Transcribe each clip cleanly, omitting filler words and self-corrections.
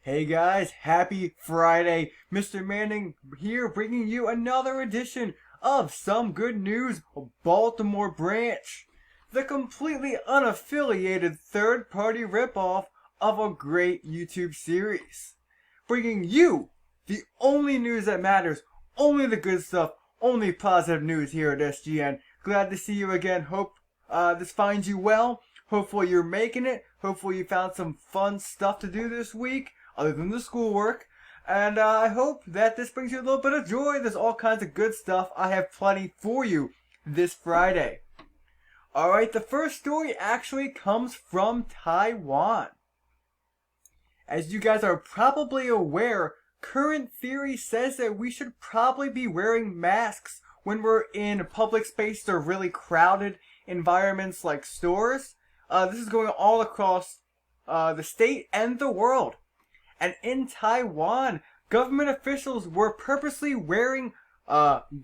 Hey guys, happy Friday. Mr. Manning here bringing you another edition of Some Good News Baltimore Branch, the completely unaffiliated third-party ripoff of a great YouTube series. Bringing you the only news that matters, only the good stuff, only positive news here at SGN. Glad to see you again. Hope this finds you well. Hopefully you're making it. Hopefully you found some fun stuff to do this week, other than the schoolwork. And I hope that this brings you a little bit of joy. There's all kinds of good stuff. I have plenty for you this Friday. Alright, the first story actually comes from Taiwan. As you guys are probably aware, current theory says that we should probably be wearing masks when we're in public spaces or really crowded environments like stores. This is going all across the state and the world. And in Taiwan, government officials were purposely wearing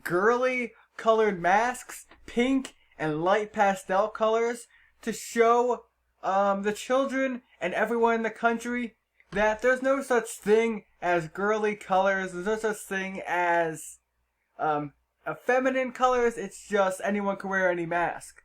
girly colored masks, pink and light pastel colors, to show the children and everyone in the country that there's no such thing as girly colors, there's no such thing as feminine colors, it's just anyone can wear any mask.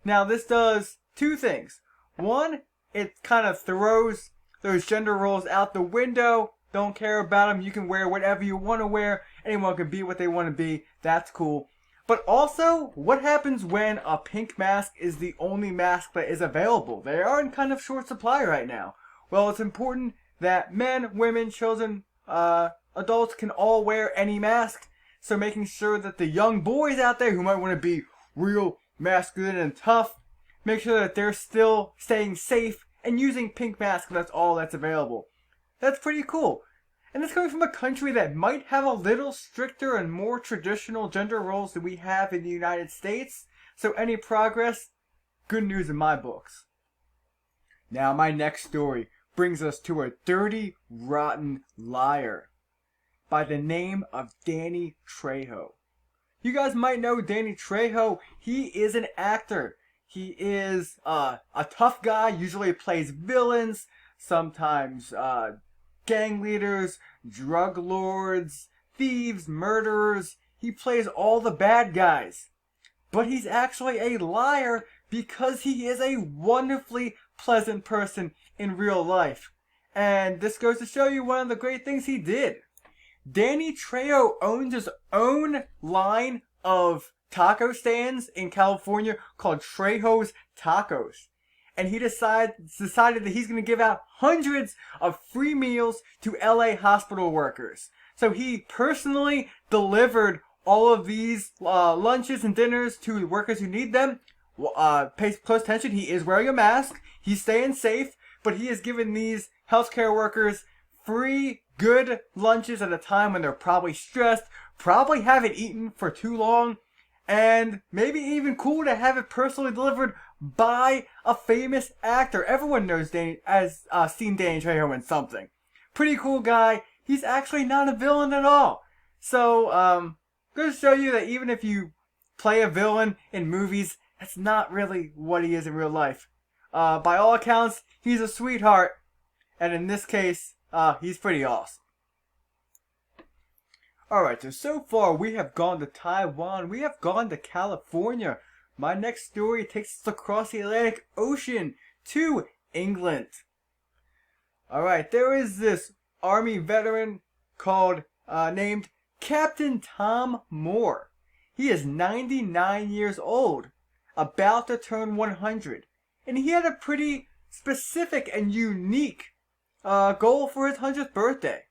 Now this does two things. One, it kind of throws those gender roles out the window. Don't care about them. You can wear whatever you want to wear. Anyone can be what they want to be. That's cool. But also, what happens when a pink mask is the only mask that is available? They are in kind of short supply right now. Well, it's important that men, women, children, adults can all wear any mask. So making sure that the young boys out there who might want to be real masculine and tough, make sure that they're still staying safe and using pink masks if that's all that's available. That's pretty cool. And it's coming from a country that might have a little stricter and more traditional gender roles than we have in the United States. So any progress, good news in my books. Now my next story brings us to a dirty, rotten liar by the name of Danny Trejo. You guys might know Danny Trejo. He is an actor. He is a tough guy, usually plays villains, sometimes gang leaders, drug lords, thieves, murderers. He plays all the bad guys. But he's actually a liar because he is a wonderfully pleasant person in real life. And this goes to show you one of the great things he did. Danny Trejo owns his own line of taco stands in California called Trejo's Tacos. And he decided that he's going to give out hundreds of free meals to LA hospital workers. So he personally delivered all of these lunches and dinners to workers who need them. Pay close attention, he is wearing a mask, he's staying safe, but he has given these healthcare workers free, good lunches at a time when they're probably stressed, probably haven't eaten for too long, and maybe even cool to have it personally delivered by a famous actor. Everyone knows seen Danny Trejo in something. Pretty cool guy. He's actually not a villain at all. So, going to show you that even if you play a villain in movies, that's not really what he is in real life. By all accounts, he's a sweetheart. And in this case, he's pretty awesome. Alright, so far we have gone to Taiwan, we have gone to California. My next story takes us across the Atlantic Ocean to England. Alright, there is this Army veteran called, named Captain Tom Moore. He is 99 years old, about to turn 100. And he had a pretty specific and unique goal for his 100th birthday.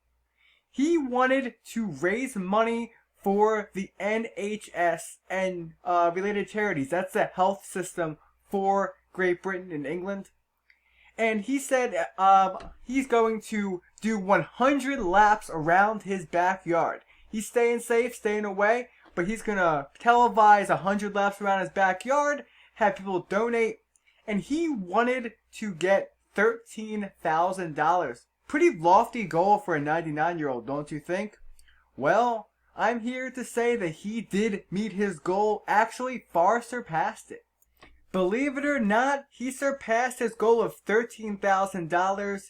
He wanted to raise money for the NHS and related charities. That's the health system for Great Britain and England. And he said he's going to do 100 laps around his backyard. He's staying safe, staying away, but he's going to televise 100 laps around his backyard, have people donate, and he wanted to get $13,000. Pretty lofty goal for a 99-year-old, don't you think? Well, I'm here to say that he did meet his goal, actually far surpassed it. Believe it or not, he surpassed his goal of $13,000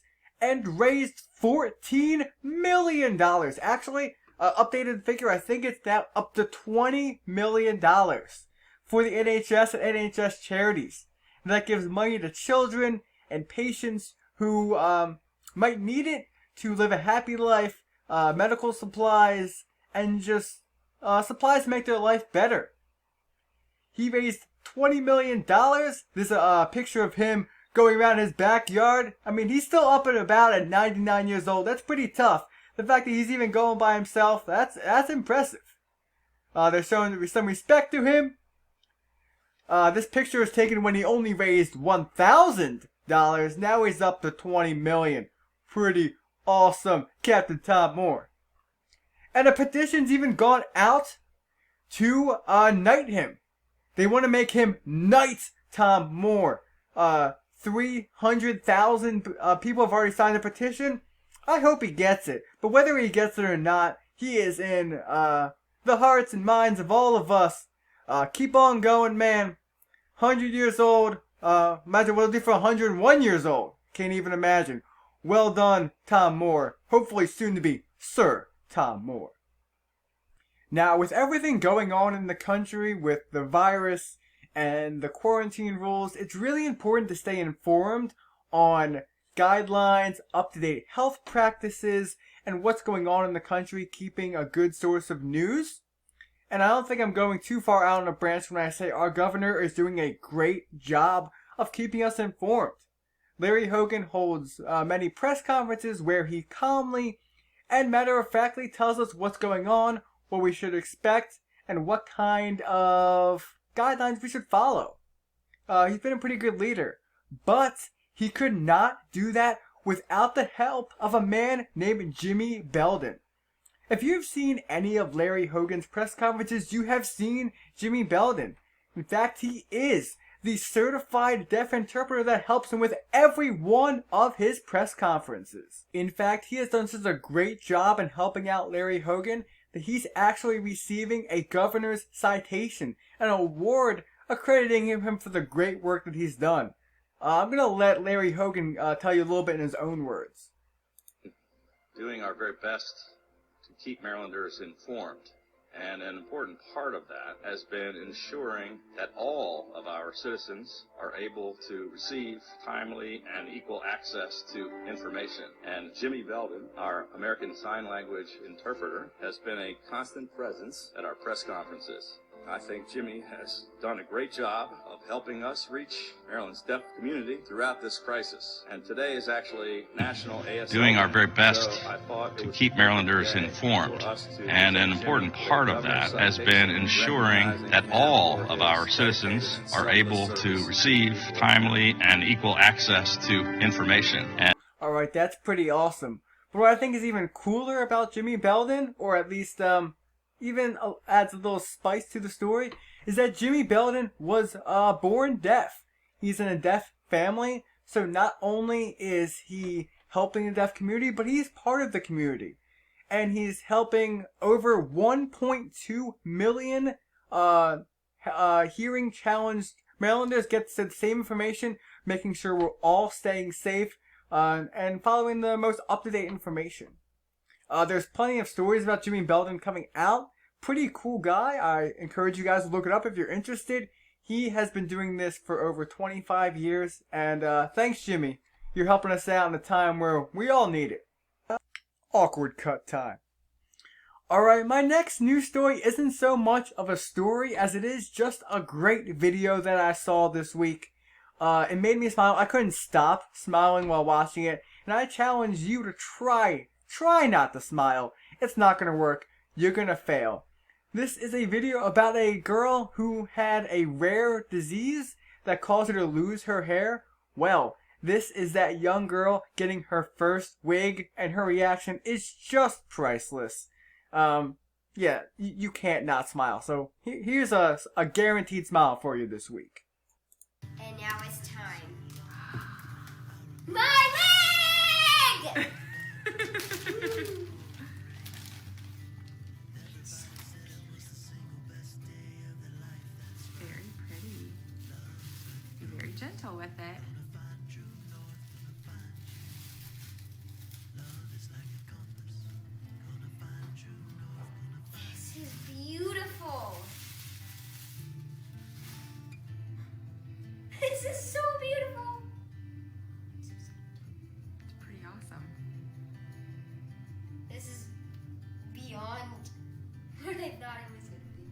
and raised $14 million. Actually, updated figure, I think it's now up to $20 million for the NHS and NHS charities. And that gives money to children and patients who might need it to live a happy life, medical supplies, and just supplies to make their life better. He raised $20 million. This is a picture of him going around his backyard. I mean, he's still up and about at 99 years old. That's pretty tough. The fact that he's even going by himself, that's impressive. They're showing some respect to him. This picture is taken when he only raised $1,000. Now he's up to $20 million. Pretty awesome, Captain Tom Moore. And a petition's even gone out to knight him. They want to make him Knight Tom Moore. 300,000 people have already signed a petition. I hope he gets it. But whether he gets it or not, he is in the hearts and minds of all of us. Keep on going, man. 100 years old. Imagine what it'll do for 101 years old. Can't even imagine. Well done, Tom Moore. Hopefully soon to be Sir Tom Moore. Now, with everything going on in the country with the virus and the quarantine rules, it's really important to stay informed on guidelines, up-to-date health practices, and what's going on in the country, keeping a good source of news. And I don't think I'm going too far out on a branch when I say our governor is doing a great job of keeping us informed. Larry Hogan holds many press conferences where he calmly and matter-of-factly tells us what's going on, what we should expect, and what kind of guidelines we should follow. He's been a pretty good leader, but he could not do that without the help of a man named Jimmy Belden. If you've seen any of Larry Hogan's press conferences, you have seen Jimmy Belden. In fact, he is the certified deaf interpreter that helps him with every one of his press conferences. In fact, he has done such a great job in helping out Larry Hogan that he's actually receiving a governor's citation, an award accrediting him for the great work that he's done. I'm going to let Larry Hogan tell you a little bit in his own words. Doing our very best to keep Marylanders informed. And an important part of that has been ensuring that all of our citizens are able to receive timely and equal access to information. And Jimmy Belden, our American Sign Language interpreter, has been a constant presence at our press conferences. I think Jimmy has done a great job of helping us reach Maryland's deaf community throughout this crisis. And today is actually National ASL. Doing our very best to keep Marylanders informed. And an important part of that has been ensuring that all of our citizens are able to receive timely and equal access to information. Alright, that's pretty awesome. But what I think is even cooler about Jimmy Belden, or at least even adds a little spice to the story, is that Jimmy Belden was born deaf. He's in a deaf family, so not only is he helping the deaf community, but he's part of the community. And he's helping over 1.2 million hearing challenged Marylanders get the same information, making sure we're all staying safe and following the most up-to-date information. There's plenty of stories about Jimmy Belden coming out. Pretty cool guy. I encourage you guys to look it up if you're interested. He has been doing this for over 25 years. And thanks, Jimmy. You're helping us out in a time where we all need it. Awkward cut time. Alright, my next news story isn't so much of a story as it is just a great video that I saw this week. It made me smile. I couldn't stop smiling while watching it. And I challenge you to try not to smile. It's not going to work. You're going to fail. This is a video about a girl who had a rare disease that caused her to lose her hair. Well, this is that young girl getting her first wig, and her reaction is just priceless. Yeah, you can't not smile. So here's a guaranteed smile for you this week. And now it's time. My wig! Very pretty. Be very gentle with it. is so beautiful. It's pretty awesome. This is beyond what I thought it was going to be.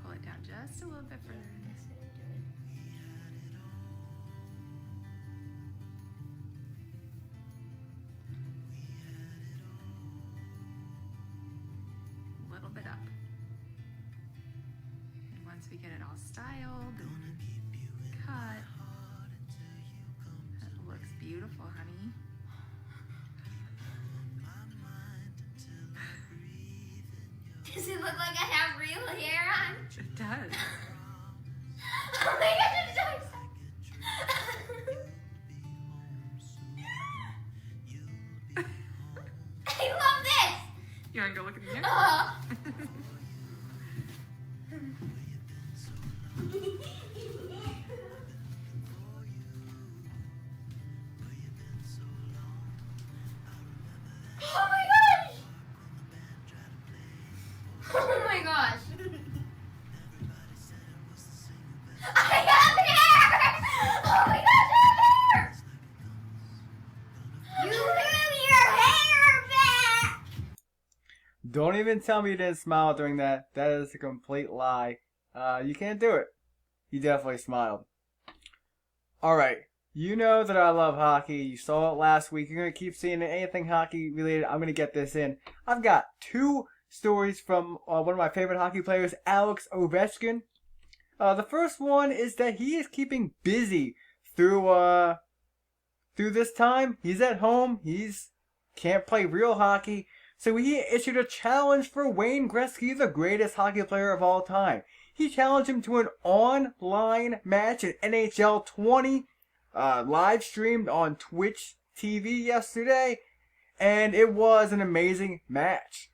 Pull it down just a little bit further. That's what I'm doing. A little bit up. And once we get it all styled and cut, that looks beautiful, honey. Does it look like I have real hair on? It does. Oh my gosh, I'm so excited. I love this. You want to go look in the mirror? Oh. Oh my gosh! Oh my gosh! I have hair! Oh my gosh, I have hair! You have your hair back! Don't even tell me you didn't smile during that. That is a complete lie. You can't do it. You definitely smiled. Alright. You know that I love hockey. You saw it last week. You're going to keep seeing it. Anything hockey related, I'm going to get this in. I've got two stories from one of my favorite hockey players, Alex Ovechkin. The first one is that he is keeping busy through this time. He's at home. He's can't play real hockey. So he issued a challenge for Wayne Gretzky, the greatest hockey player of all time. He challenged him to an online match in NHL 20, live streamed on Twitch TV yesterday, and it was an amazing match.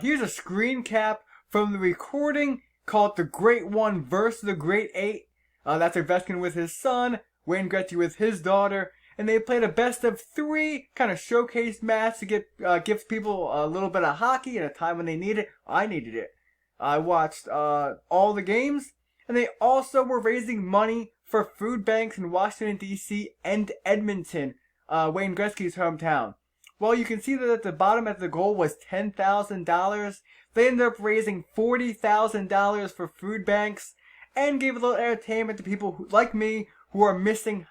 Here's a screen cap from the recording called The Great One versus the Great Eight. That's Ovechkin with his son, Wayne Gretzky with his daughter, and they played a best of three kind of showcase match to give people a little bit of hockey at a time when they need it. I needed it. I watched all the games, and they also were raising money for food banks in Washington, D.C. and Edmonton, Wayne Gretzky's hometown. Well, you can see that at the bottom of the goal was $10,000. They ended up raising $40,000 for food banks and gave a little entertainment to people like me who are missing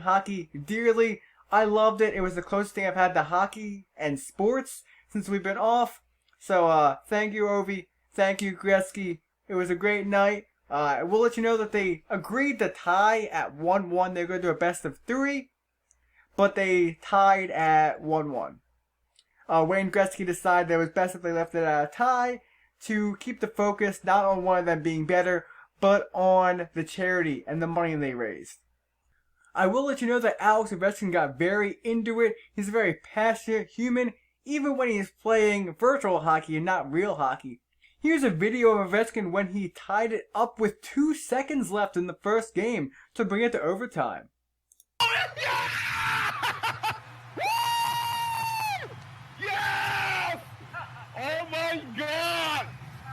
hockey dearly. I loved it. It was the closest thing I've had to hockey and sports since we've been off. So thank you, Ovi. Thank you, Gretzky. It was a great night. I will let you know that they agreed to tie at 1-1. They're going to do a best of three, but they tied at 1-1. Wayne Gretzky decided that it was best if they left it at a tie to keep the focus not on one of them being better, but on the charity and the money they raised. I will let you know that Alex Ovechkin got very into it. He's a very passionate human, even when he's playing virtual hockey and not real hockey. Here's a video of Ovechkin when he tied it up with 2 seconds left in the first game to bring it to overtime. Yes! Oh my God!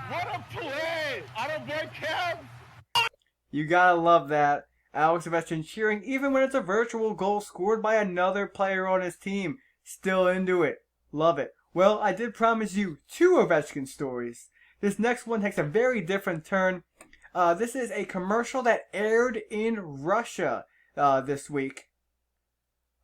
What a play! Attaboy Kev! You gotta love that. Alex Ovechkin cheering even when it's a virtual goal scored by another player on his team. Still into it. Love it. Well, I did promise you 2 Ovechkin stories. This next one takes a very different turn. This is a commercial that aired in Russia this week.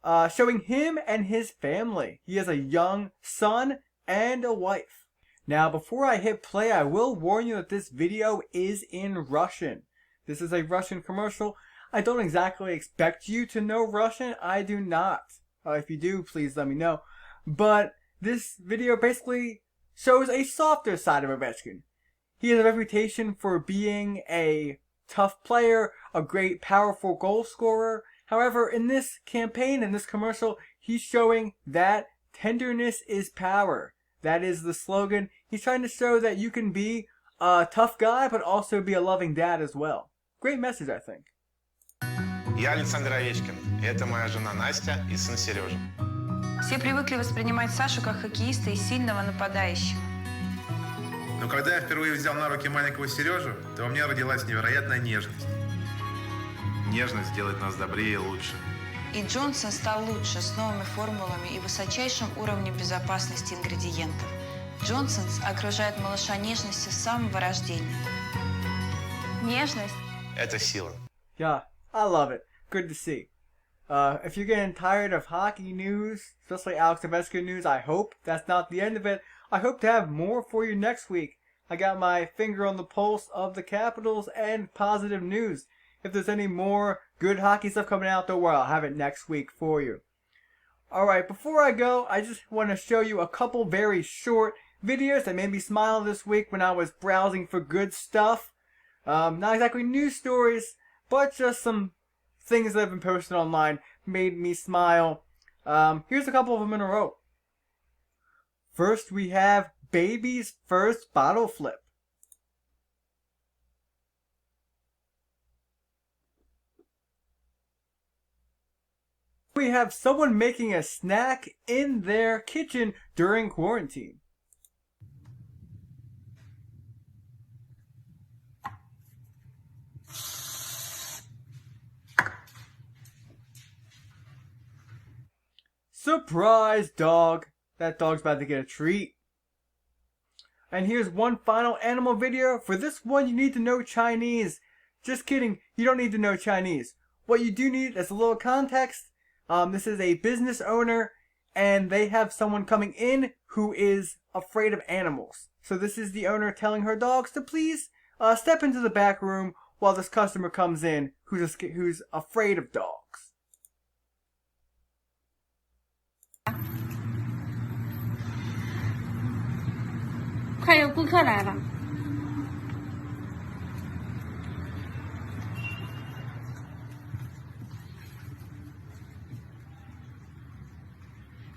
Showing him and his family. He has a young son and a wife. Now, before I hit play, I will warn you that this video is in Russian. This is a Russian commercial. I don't exactly expect you to know Russian. I do not. If you do, please let me know. But this video basically shows a softer side of Ovechkin. He has a reputation for being a tough player, a great powerful goal scorer. However, in this campaign, in this commercial, he's showing that tenderness is power. That is the slogan. He's trying to show that you can be a tough guy, but also be a loving dad as well. Great message, I think. Я Александр Овечкин. Это моя жена Настя и сын Сережа. Все привыкли воспринимать Сашу как хоккеиста и сильного нападающего. Но когда я впервые взял на руки маленького Сережу, то во мне родилась невероятная нежность. Нежность делает нас добрее и лучше. И Джонсон стал лучше с новыми формулами и высочайшим уровнем безопасности ингредиентов. Джонсонс окружает малыша нежностью с самого рождения. Нежность. Это сила. Yeah, I love it. Good to see. If you're getting tired of hockey news, especially Alex Ovechkin news, I hope that's not the end of it. I hope to have more for you next week. I got my finger on the pulse of the Capitals and positive news. If there's any more good hockey stuff coming out, don't worry, I'll have it next week for you. Alright, before I go, I just want to show you a couple very short videos that made me smile this week when I was browsing for good stuff. Not exactly news stories, but just some things that have been posted online made me smile. Here's a couple of them in a row. First, we have baby's first bottle flip. We have someone making a snack in their kitchen during quarantine. Surprise, dog. That dog's about to get a treat. And here's one final animal video. For this one, you need to know Chinese. Just kidding, you don't need to know Chinese. What you do need is a little context. This is a business owner, and they have someone coming in who is afraid of animals. So this is the owner telling her dogs to please step into the back room while this customer comes in who's afraid of dogs. 快有顾客来了。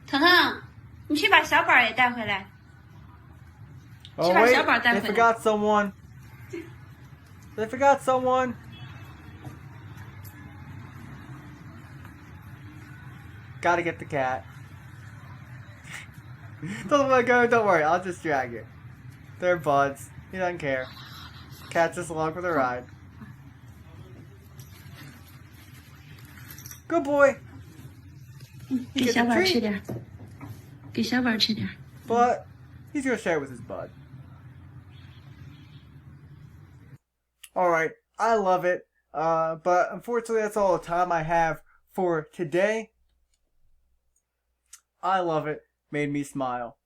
腾腾，你去把小宝也带回来。 Oh wait, they forgot someone. They forgot someone. Gotta get the cat. Don't let go, don't worry, I'll just drag it. They're buds. He doesn't care. Cat's just along for the ride. Good boy. 给小宝吃点，给小宝吃点。 But he's gonna share it with his bud. Alright, I love it. But unfortunately that's all the time I have for today. I love it. Made me smile.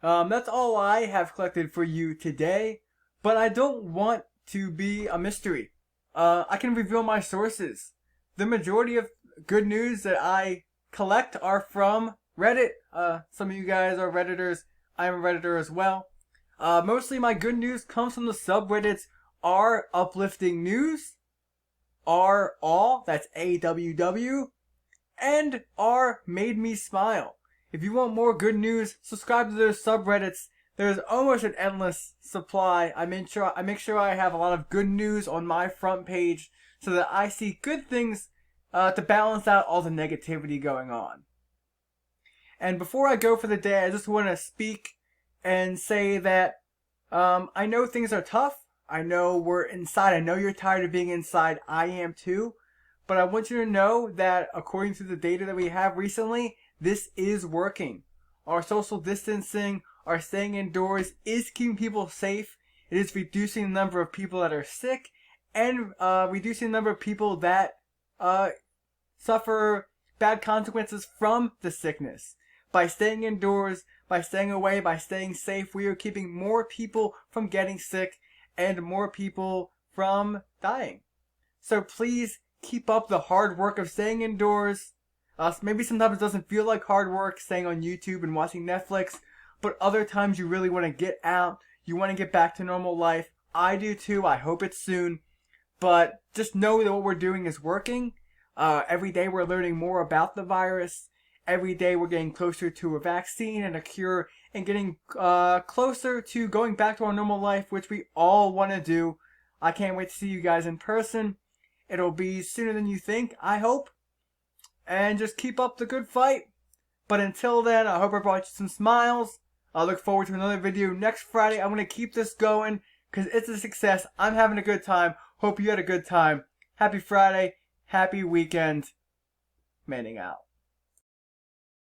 That's all I have collected for you today. But I don't want to be a mystery. I can reveal my sources. The majority of good news that I collect are from Reddit. Some of you guys are Redditors. I'm a Redditor as well. Mostly my good news comes from the subreddits R Uplifting News, R All, that's AWW, and R Made Me Smile. If you want more good news, subscribe to those subreddits. There's almost an endless supply. I make sure I have a lot of good news on my front page so that I see good things to balance out all the negativity going on. And before I go for the day, I just want to speak and say that I know things are tough. I know we're inside. I know you're tired of being inside. I am too. But I want you to know that according to the data that we have recently, this is working. Our social distancing, our staying indoors is keeping people safe. It is reducing the number of people that are sick and reducing the number of people that suffer bad consequences from the sickness. By staying indoors, by staying away, by staying safe, we are keeping more people from getting sick and more people from dying. So please keep up the hard work of staying indoors. Maybe sometimes it doesn't feel like hard work staying on YouTube and watching Netflix, but other times you really want to get out, you want to get back to normal life. I do too, I hope it's soon. But just know that what we're doing is working. Every day we're learning more about the virus. Every day we're getting closer to a vaccine and a cure and getting closer to going back to our normal life, which we all want to do. I can't wait to see you guys in person. It'll be sooner than you think, I hope. And just keep up the good fight. But until then, I hope I brought you some smiles. I look forward to another video next Friday. I'm going to keep this going because it's a success. I'm having a good time. Hope you had a good time. Happy Friday. Happy weekend. Manning out.